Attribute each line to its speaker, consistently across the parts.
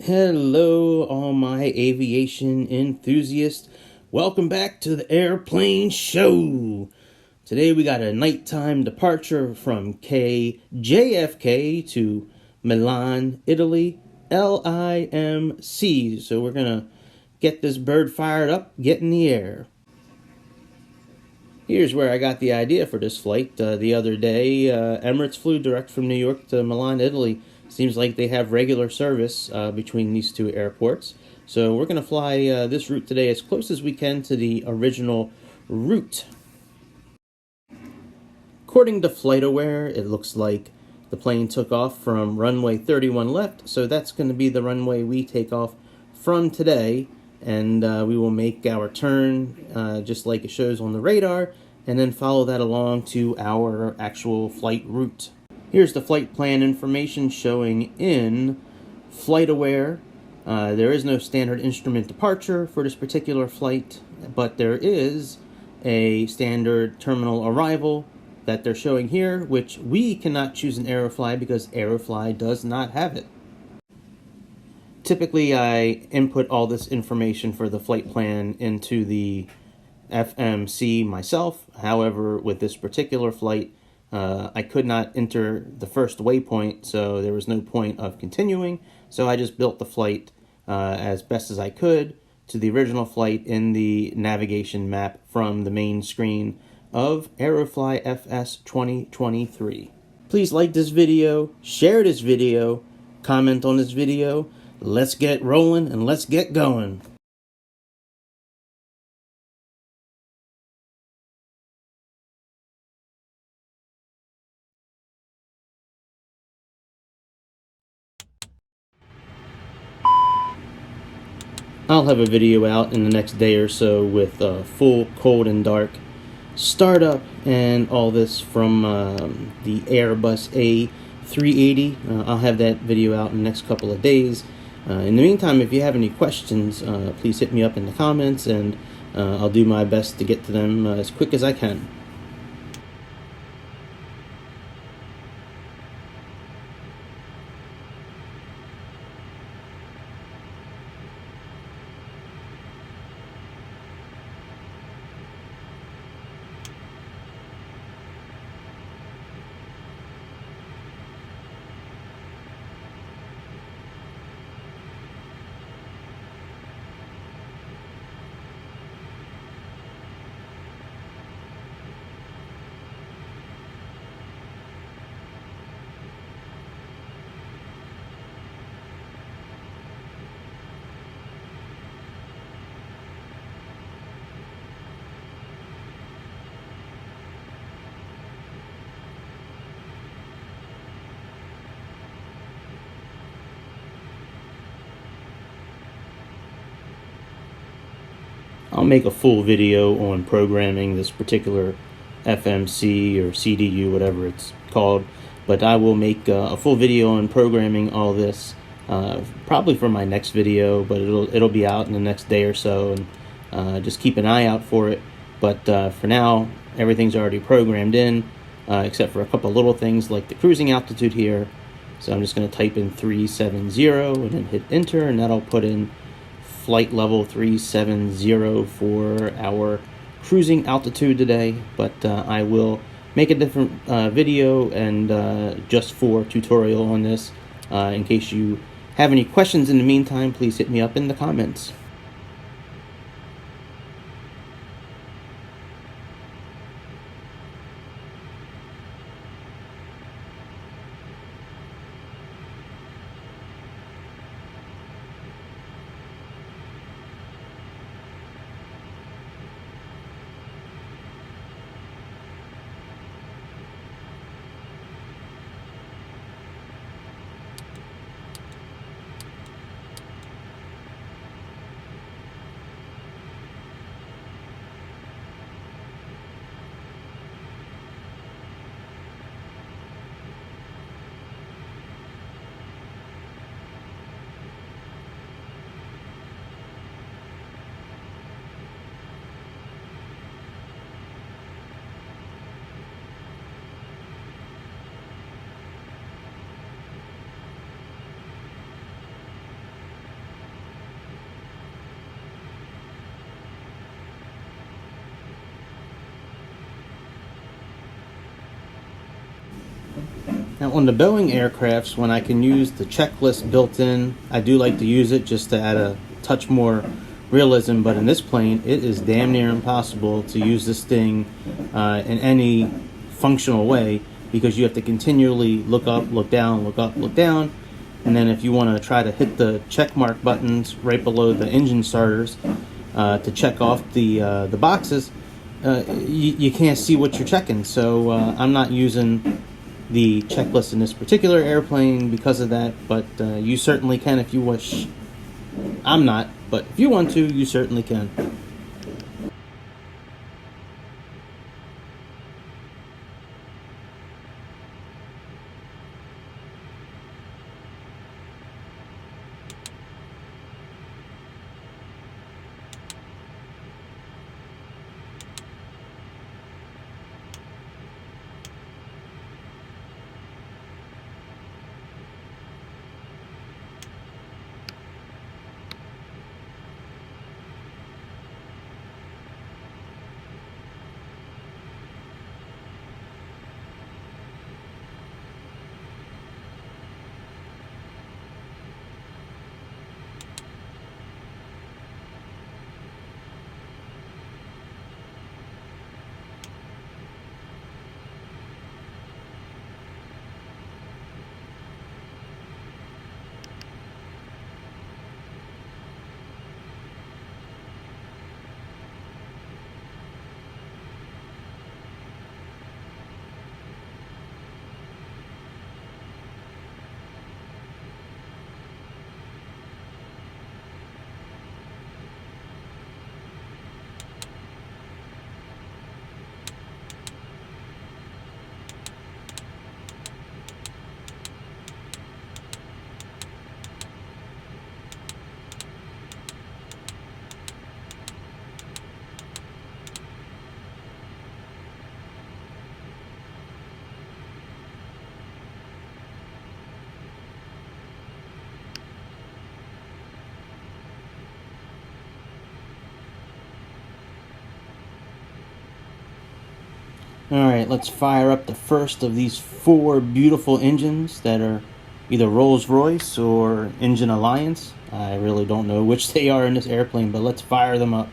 Speaker 1: Hello, all my aviation enthusiasts. Welcome back to the Airplane Show. Today we got a nighttime departure from JFK to Milan, Italy, LIMC. So we're going to get this bird fired up, get in the air. Here's where I got the idea for this flight. The other day, Emirates flew direct from New York to Milan, Italy. Seems like they have regular service between these two airports. So we're going to fly this route today as close as we can to the original route. According to FlightAware, it looks like the plane took off from runway 31 left. So that's going to be the runway we take off from today. And we will make our turn just like it shows on the radar, and then follow that along to our actual flight route. Here's the flight plan information showing in FlightAware. There is no standard instrument departure for this particular flight, but there is a standard terminal arrival that they're showing here, which we cannot choose an Aerofly because Aerofly does not have it. Typically, I input all this information for the flight plan into the FMC myself. However, with this particular flight, I could not enter the first waypoint, so there was no point of continuing. So I just built the flight as best as I could to the original flight in the navigation map from the main screen of Aerofly FS 2023. Please like this video, share this video, comment on this video. Let's get rolling and let's get going. I'll have a video out in the next day or so with full Cold&Dark startup and all this from the Airbus A380. I'll have that video out in the next couple of days. In the meantime, if you have any questions, please hit me up in the comments, and I'll do my best to get to them as quick as I can. I'll make a full video on programming this particular FMC or CDU, whatever it's called, but I will make a full video on programming all this probably for my next video, but it'll be out in the next day or so, and just keep an eye out for it. But for now, everything's already programmed in, except for a couple little things like the cruising altitude here. So I'm just going to type in 370 and then hit enter, and that'll put in flight level 370 for our cruising altitude today. But I will make a different video and just for tutorial on this. In case you have any questions in the meantime, please hit me up in the comments. Now on the Boeing aircrafts, when I can use the checklist built in, I do like to use it just to add a touch more realism, but in this plane it is damn near impossible to use this thing in any functional way, because you have to continually look up, look down, look up, look down, and then if you want to try to hit the check mark buttons right below the engine starters to check off the boxes, you can't see what you're checking. So I'm not using the checklist in this particular airplane because of that, but you certainly can if you wish. I'm not, but if you want to, you certainly can. Alright, let's fire up the first of these 4 beautiful engines that are either Rolls-Royce or Engine Alliance. I really don't know which they are in this airplane, but let's fire them up.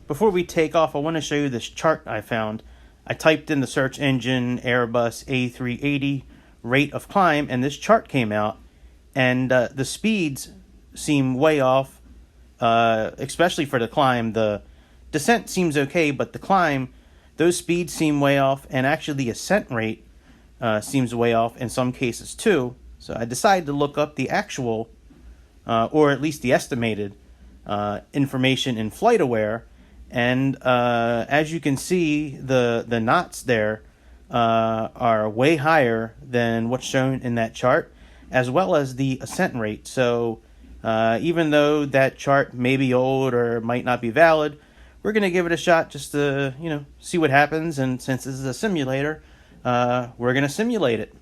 Speaker 1: before we take off, I want to show you this chart I found. I typed in the search engine Airbus A380 rate of climb, and this chart came out, and the speeds seem way off, especially for the climb. The descent seems okay, but the climb, those speeds seem way off, and actually the ascent rate seems way off in some cases too. So I decided to look up the actual, or at least the estimated, information in FlightAware, and as you can see, the knots there are way higher than what's shown in that chart, as well as the ascent rate. So even though that chart may be old or might not be valid, we're going to give it a shot just to, see what happens. And since this is a simulator, we're going to simulate it.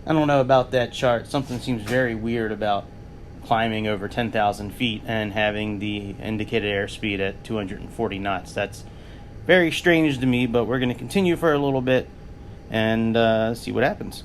Speaker 1: I don't know about that chart. Something seems very weird about climbing over 10,000 feet and having the indicated airspeed at 240 knots. That's very strange to me, but we're going to continue for a little bit and see what happens.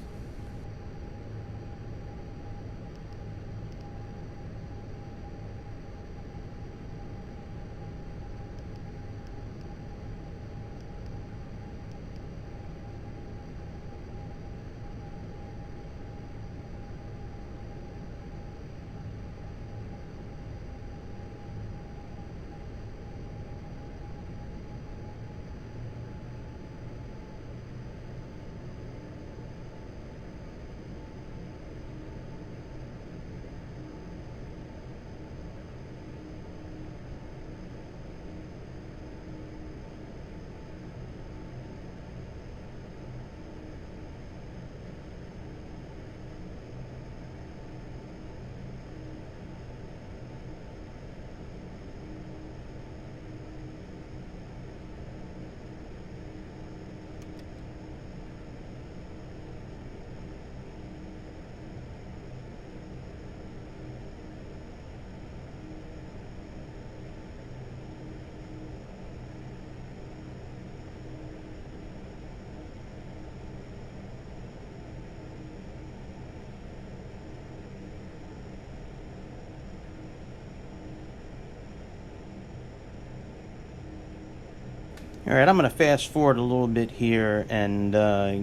Speaker 1: Alright, I'm going to fast forward a little bit here and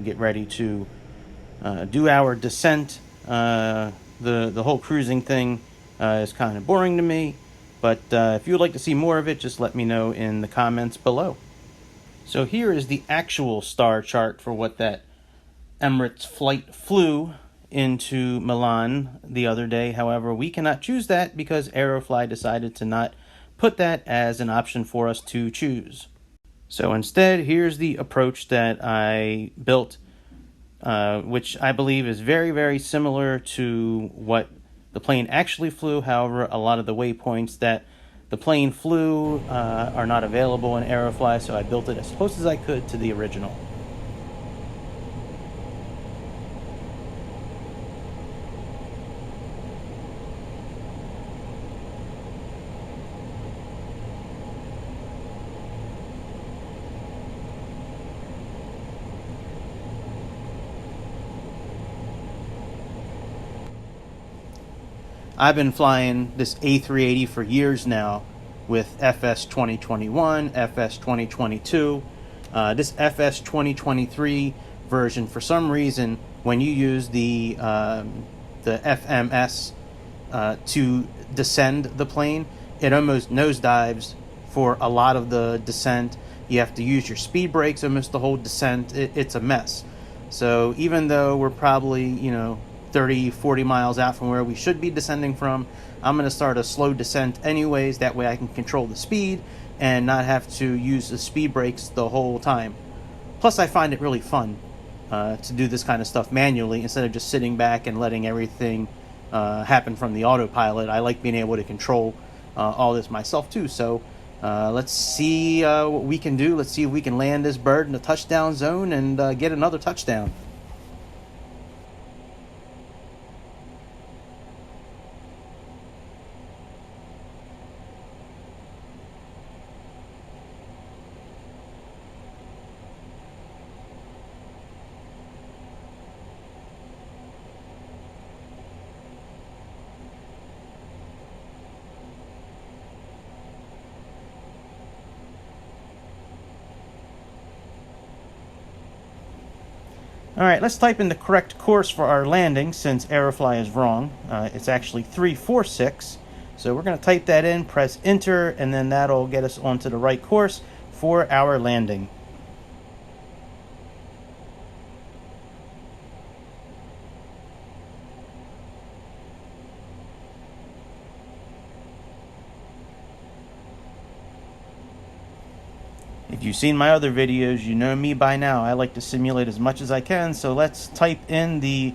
Speaker 1: get ready to do our descent. The whole cruising thing is kind of boring to me, but if you would like to see more of it, just let me know in the comments below. So here is the actual star chart for what that Emirates flight flew into Milan the other day. However, we cannot choose that because Aerofly decided to not put that as an option for us to choose. So instead, here's the approach that I built, which I believe is very, very similar to what the plane actually flew. However, a lot of the waypoints that the plane flew are not available in Aerofly, so I built it as close as I could to the original. I've been flying this A380 for years now with FS 2021, FS 2022. This FS 2023 version, for some reason, when you use the FMS to descend the plane, it almost nosedives for a lot of the descent. You have to use your speed brakes almost the whole descent. It's a mess. So even though we're probably, 30, 40 miles out from where we should be descending from, I'm going to start a slow descent anyways. That way I can control the speed and not have to use the speed brakes the whole time. Plus, I find it really fun to do this kind of stuff manually instead of just sitting back and letting everything happen from the autopilot. I like being able to control all this myself too. So let's see what we can do. Let's see if we can land this bird in the touchdown zone and get another touchdown. Alright, let's type in the correct course for our landing since Aerofly is wrong. It's actually 346. So we're going to type that in, press enter, and then that'll get us onto the right course for our landing. If you've seen my other videos, you know me by now. I like to simulate as much as I can, so let's type in the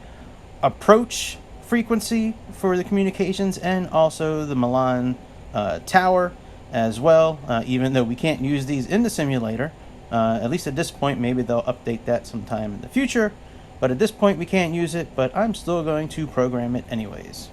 Speaker 1: approach frequency for the communications and also the Milan tower as well, even though we can't use these in the simulator. At least at this point, maybe they'll update that sometime in the future. But at this point we can't use it, but I'm still going to program it anyways.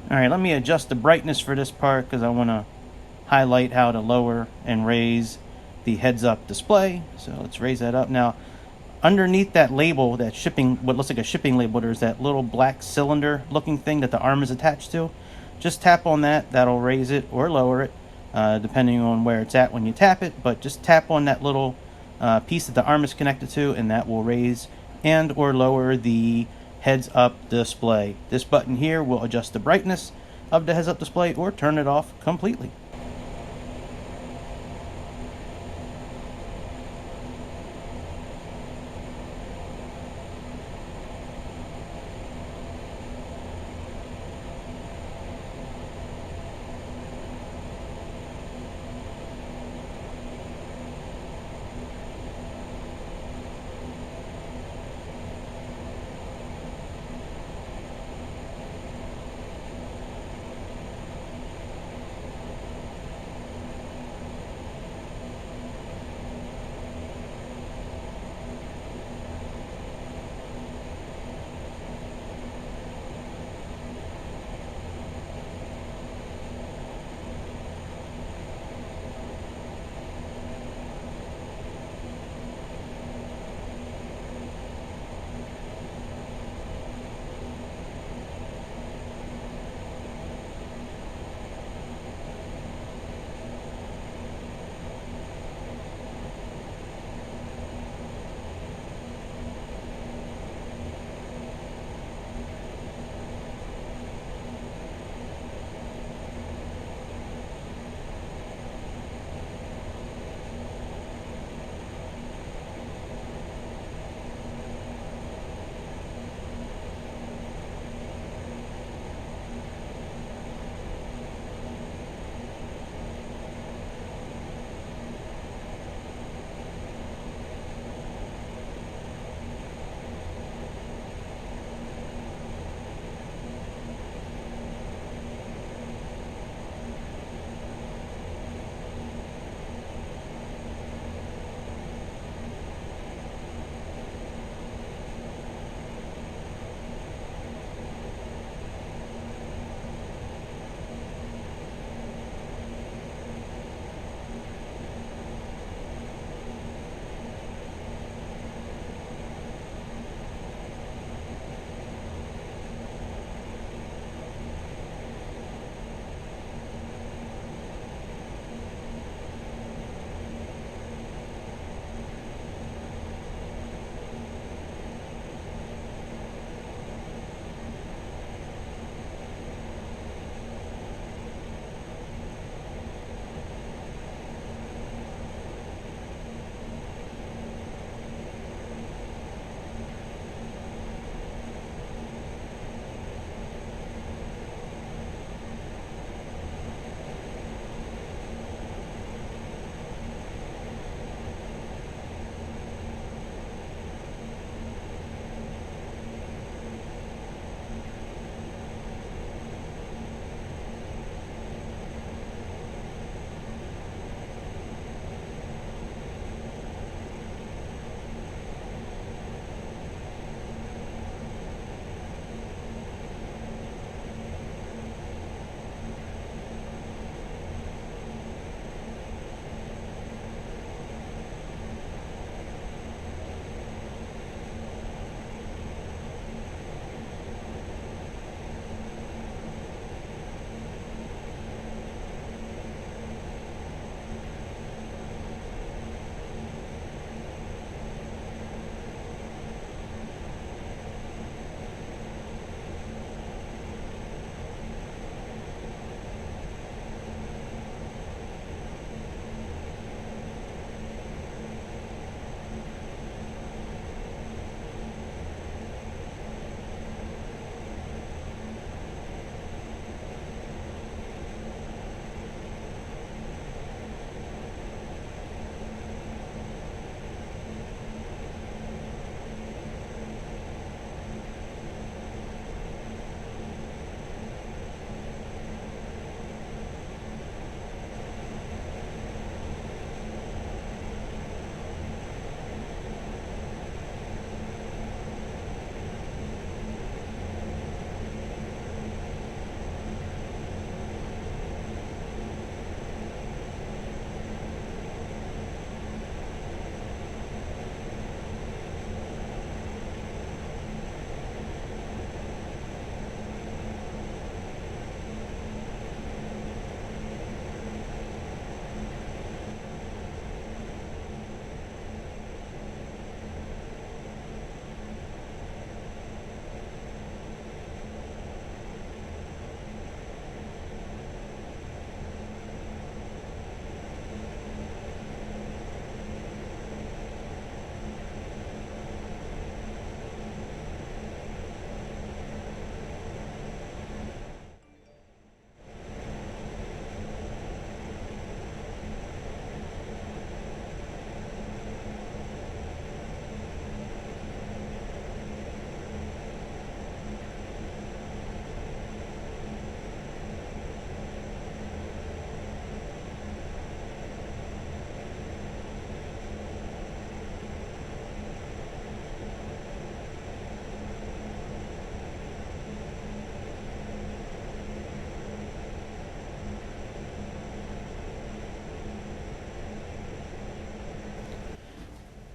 Speaker 1: Alright, let me adjust the brightness for this part because I want to highlight how to lower and raise the heads-up display. So let's raise that up. Now, underneath that label, that shipping, what looks like a shipping label, there's that little black cylinder looking thing that the arm is attached to. Just tap on that. That'll raise it or lower it, depending on where it's at when you tap it. But just tap on that little piece that the arm is connected to, and that will raise and or lower the heads-up display. This button here will adjust the brightness of the heads-up display or turn it off completely.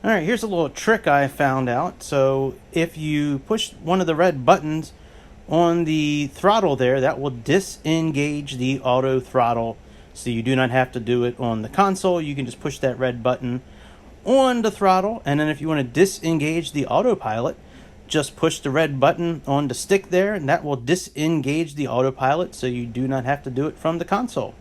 Speaker 1: Alright, here's a little trick I found out. So if you push one of the red buttons on the throttle there, that will disengage the auto throttle. So you do not have to do it on the console. You can just push that red button on the throttle, and then if you want to disengage the autopilot, just push the red button on the stick there, and that will disengage the autopilot, so you do not have to do it from the console.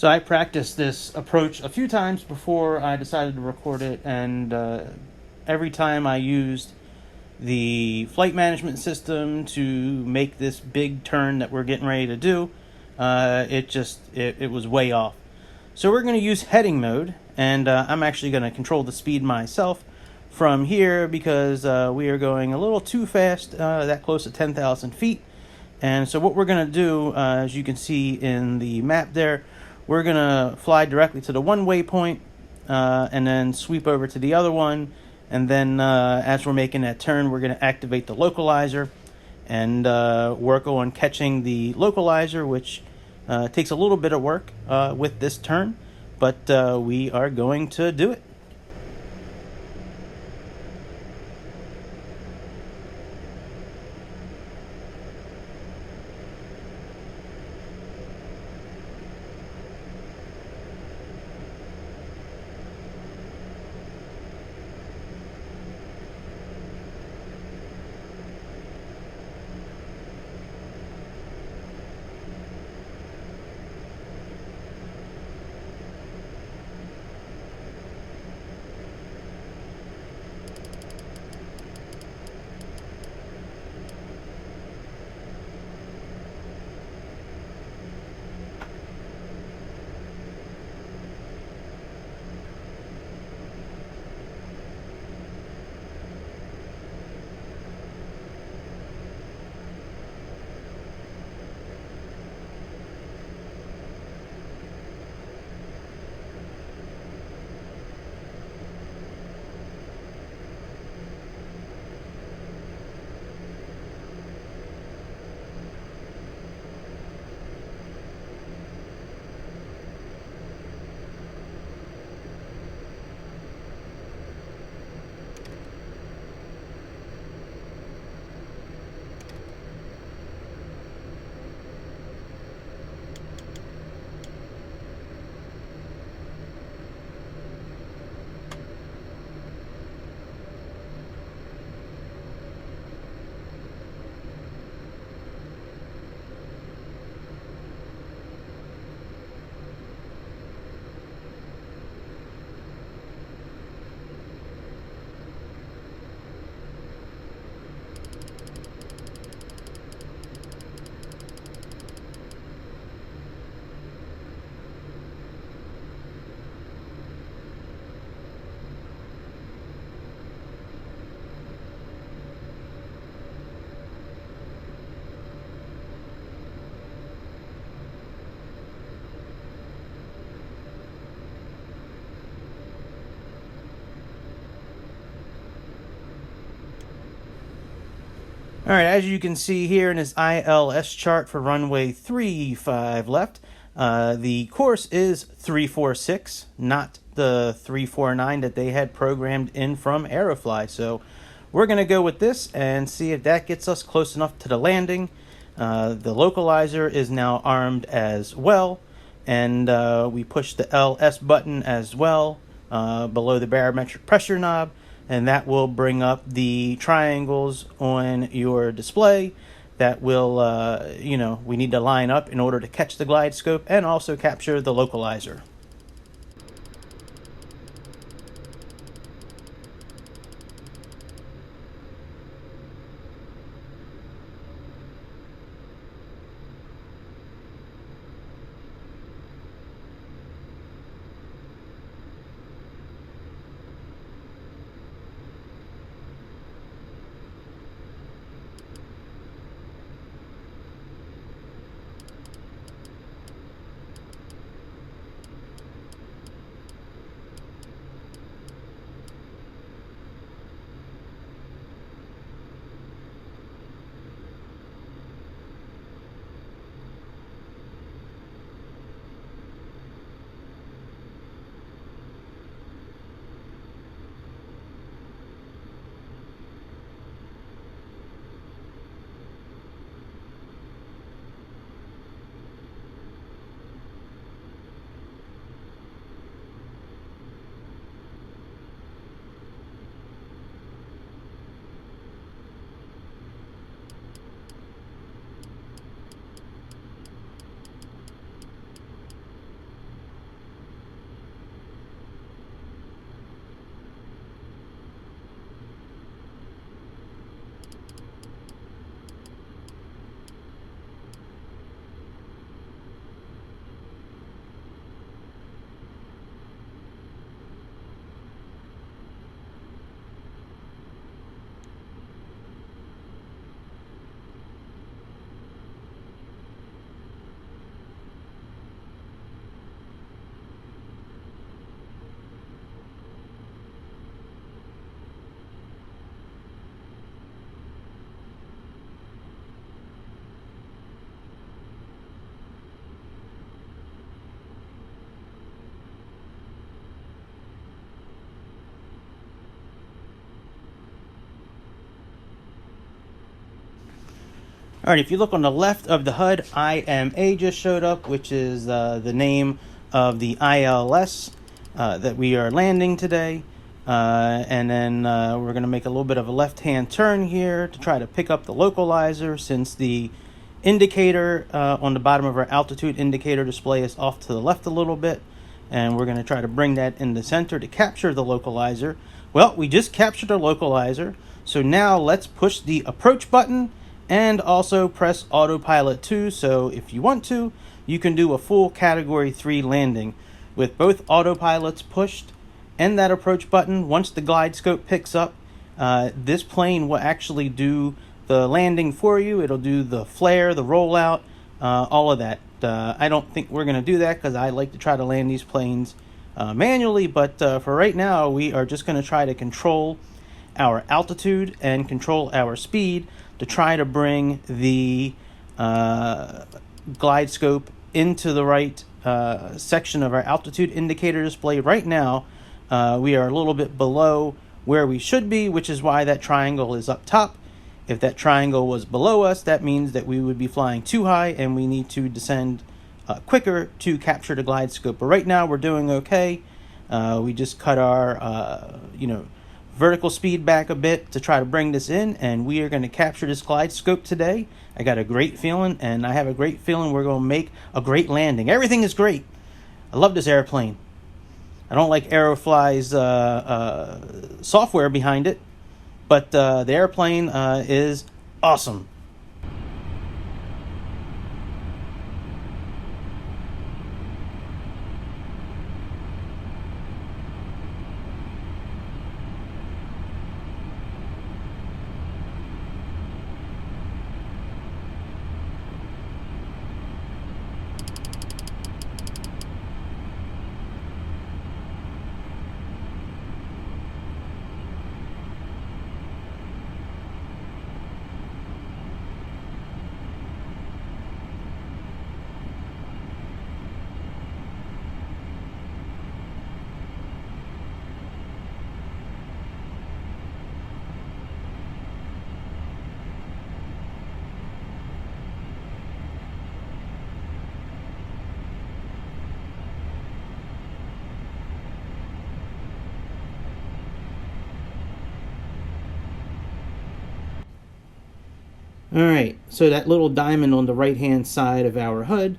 Speaker 1: So I practiced this approach a few times before I decided to record it, and every time I used the flight management system to make this big turn that we're getting ready to do, it was way off. So we're going to use heading mode, and I'm actually going to control the speed myself from here because we are going a little too fast, that close to 10,000 feet. And so what we're going to do, as you can see in the map there, we're going to fly directly to the one waypoint and then sweep over to the other one. And then as we're making that turn, we're going to activate the localizer and work on catching the localizer, which takes a little bit of work with this turn, but we are going to do it. All right, as you can see here in this ILS chart for runway 35 left, the course is 346, not the 349 that they had programmed in from Aerofly. So we're going to go with this and see if that gets us close enough to the landing. The localizer is now armed as well, and we push the LS button as well below the barometric pressure knob, and that will bring up the triangles on your display that will, we need to line up in order to catch the Glidescope and also capture the localizer. All right, if you look on the left of the HUD, IMA just showed up, which is the name of the ILS that we are landing today. And then we're going to make a little bit of a left-hand turn here to try to pick up the localizer, since the indicator on the bottom of our altitude indicator display is off to the left a little bit. And we're going to try to bring that in the center to capture the localizer. Well, we just captured the localizer, so now let's push the approach button and also press Autopilot 2. So if you want to, you can do a full Category 3 landing with both autopilots pushed and that approach button. Once the Glidescope picks up, this plane will actually do the landing for you. It'll do the flare, the rollout, all of that. I don't think we're going to do that because I like to try to land these planes manually, but for right now, we are just going to try to control our altitude and control our speed to try to bring the Glidescope into the right section of our altitude indicator display. Right now, we are a little bit below where we should be, which is why that triangle is up top. If that triangle was below us, that means that we would be flying too high and we need to descend quicker to capture the Glidescope. But right now, we're doing okay. We just cut our, vertical speed back a bit to try to bring this in, and we are going to capture this Glidescope today. I got a great feeling, and I have a great feeling we're going to make a great landing. Everything is great. I love this airplane. I don't like Aerofly's software behind it, but the airplane is awesome. Alright, so that little diamond on the right-hand side of our HUD,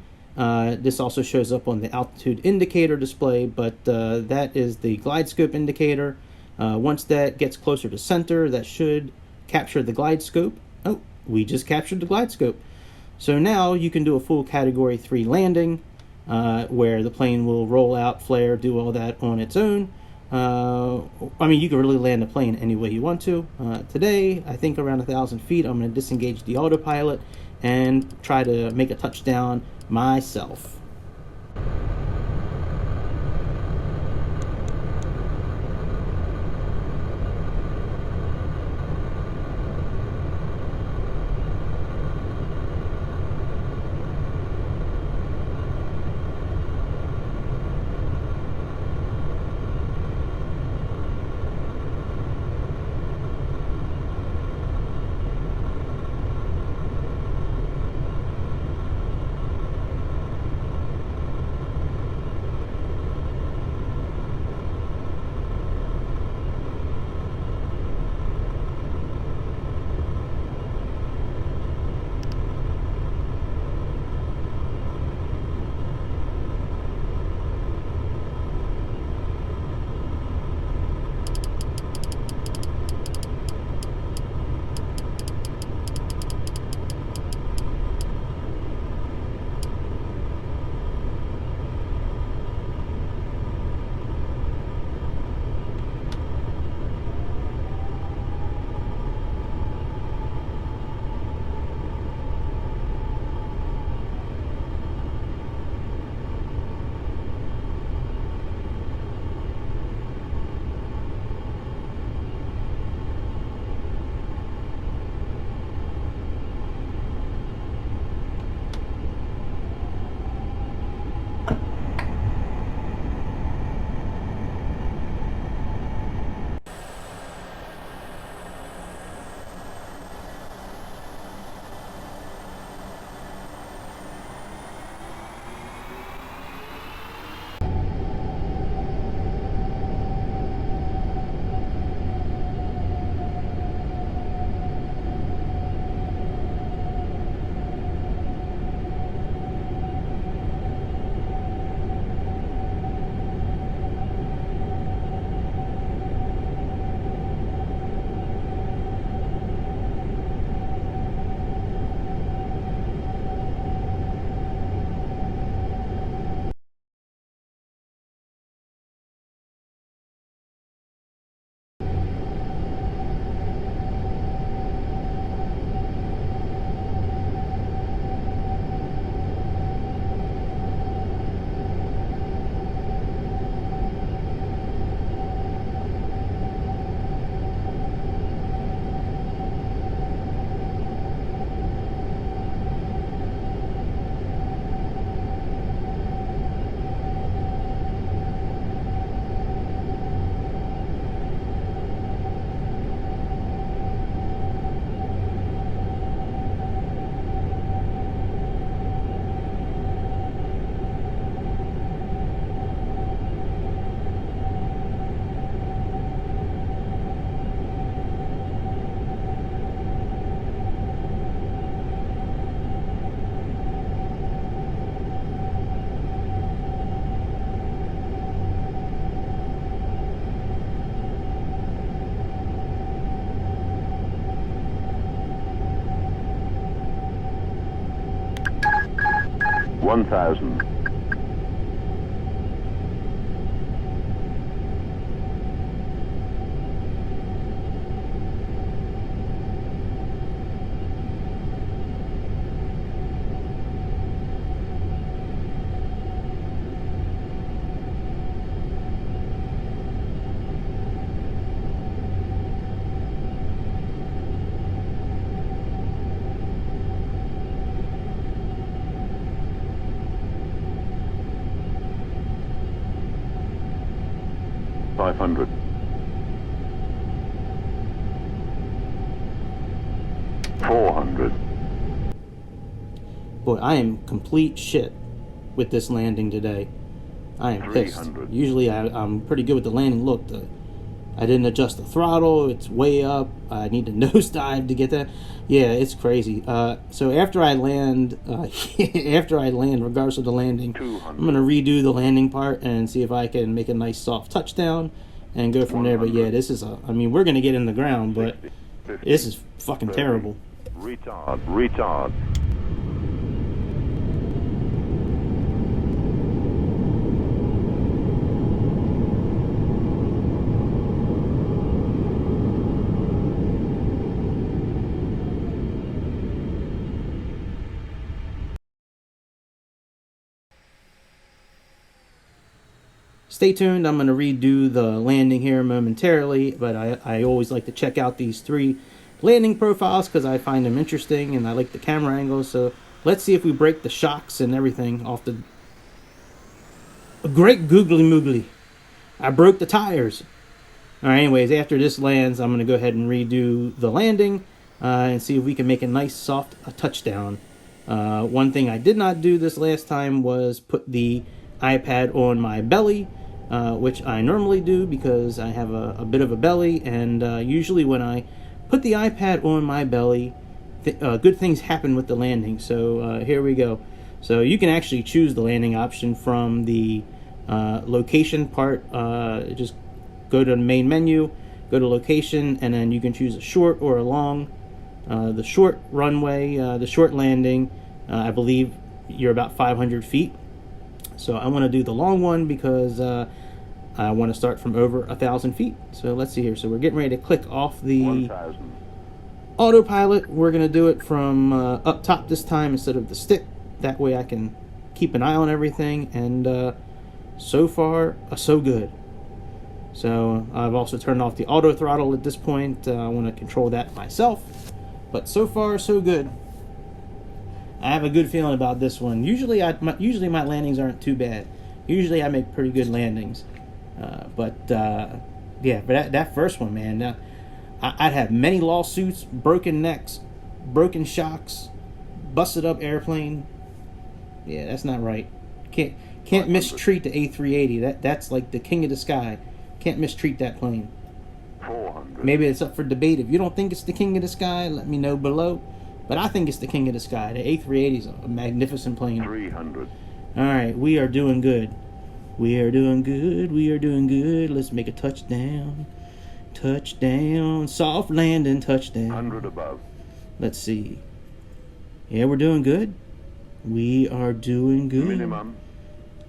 Speaker 1: this also shows up on the altitude indicator display, but that is the Glidescope indicator. Once that gets closer to center, that should capture the Glidescope. Oh, we just captured the Glidescope. So now you can do a full Category 3 landing, where the plane will roll out, flare, do all that on its own. You can really land the plane any way you want to. Today, I think around 1,000 feet, I'm going to disengage the autopilot and try to make a touchdown myself.
Speaker 2: 1000. $500. 400.
Speaker 1: Boy, I am complete shit with this landing today. I am pissed.
Speaker 2: 300.
Speaker 1: Usually I'm pretty good with the landing. Look, I didn't adjust the throttle. It's way up. I need to nosedive to get that. Yeah, it's crazy. So after I land, regardless of the landing,
Speaker 2: 200.
Speaker 1: I'm going to redo the landing part and see if I can make a nice soft touchdown and go from there. But yeah, this is I mean, we're going to get in the ground, but
Speaker 2: 60, 50,
Speaker 1: this is fucking
Speaker 2: 30.
Speaker 1: terrible.
Speaker 2: Retard.
Speaker 1: Stay tuned. I'm going to redo the landing here momentarily, but I always like to check out these 3 landing profiles because I find them interesting and I like the camera angles. So let's see if we break the shocks and everything off the... A great googly moogly. I broke the tires. Alright, anyways, after this lands, I'm going to go ahead and redo the landing and see if we can make a nice soft touchdown. One thing I did not do this last time was put the iPad on my belly, which I normally do because I have a bit of a belly, and usually when I put the iPad on my belly, good things happen with the landing. So here we go. So you can actually choose the landing option from the location part. Just go to the main menu, go to location, and then you can choose a short or a long. The short runway, the short landing, I believe you're about 500 feet. So I want to do the long one because I want to start from over 1,000 feet. So let's see here. So we're getting ready to click off the
Speaker 2: 1000.
Speaker 1: autopilot. We're going to do it from up top this time instead of the stick. That way I can keep an eye on everything. And so far, so good. So I've also turned off the auto throttle at this point. I want to control that myself. But so far, so good. I have a good feeling about this one. Usually my landings aren't too bad. Usually I make pretty good landings. Yeah, but that first one, man, I'd have many lawsuits, broken necks, broken shocks, busted up airplane. Yeah, that's not right. Can't mistreat the A380. That's like the king of the sky. Can't mistreat that plane.
Speaker 2: 400.
Speaker 1: Maybe it's up for debate. If you don't think it's the king of the sky, let me know below. But I think it's the king of the sky. The A380 is a magnificent plane.
Speaker 2: 300.
Speaker 1: All right, we are doing good. We are doing good. We are doing good. Let's make a touchdown. Touchdown. Soft landing touchdown.
Speaker 2: 100 above.
Speaker 1: Let's see. Yeah, we're doing good. We are doing good.
Speaker 2: Minimum.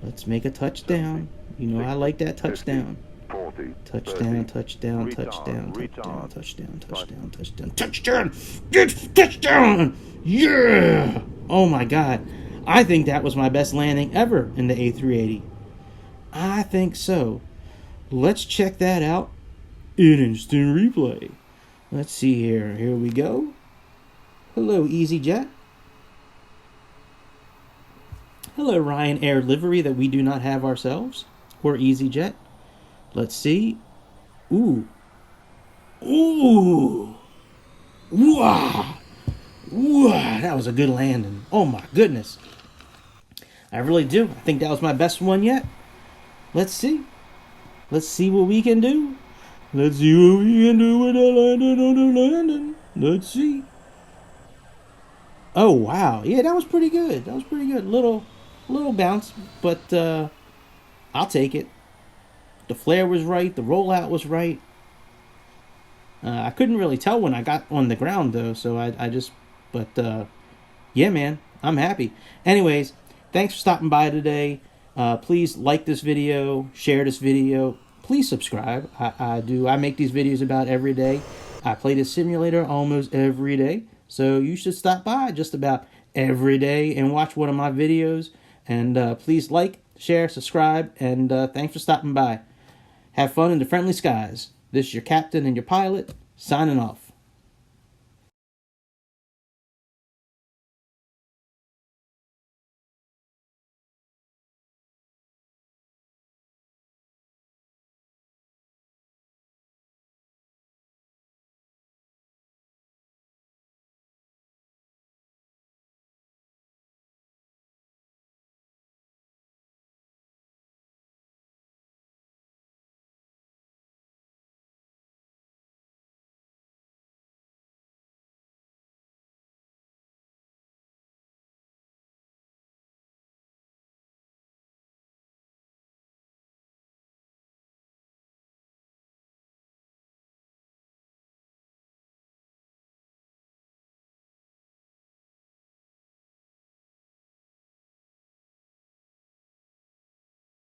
Speaker 1: Let's make a touchdown. You know, I like that touchdown.
Speaker 2: 40.
Speaker 1: Touchdown,
Speaker 2: 30.
Speaker 1: touchdown,
Speaker 2: Retard,
Speaker 1: touchdown,
Speaker 2: retard.
Speaker 1: touchdown, touchdown, touchdown, touchdown, get touchdown! Yeah! Oh my God. I think that was my best landing ever in the A380. I think so. Let's check that out in instant replay. Let's see here. Here we go. Hello, EasyJet. Hello, Ryanair livery that we do not have ourselves. Or EasyJet. Let's see. Ooh. Ooh. Wow. Wow. That was a good landing. Oh my goodness. I really do. I think that was my best one yet. Let's see. Let's see what we can do. Let's see what we can do with a landing on the landing. Let's see. Oh wow. Yeah, that was pretty good. That was pretty good. Little bounce, but I'll take it. The flare was right. The rollout was right. I couldn't really tell when I got on the ground, though. So I just... But, yeah, man. I'm happy. Anyways, thanks for stopping by today. Please like this video, share this video. Please subscribe. I make these videos about every day. I play this simulator almost every day. So you should stop by just about every day and watch one of my videos. And please like, share, subscribe, and thanks for stopping by. Have fun in the friendly skies. This is your captain and your pilot, signing off.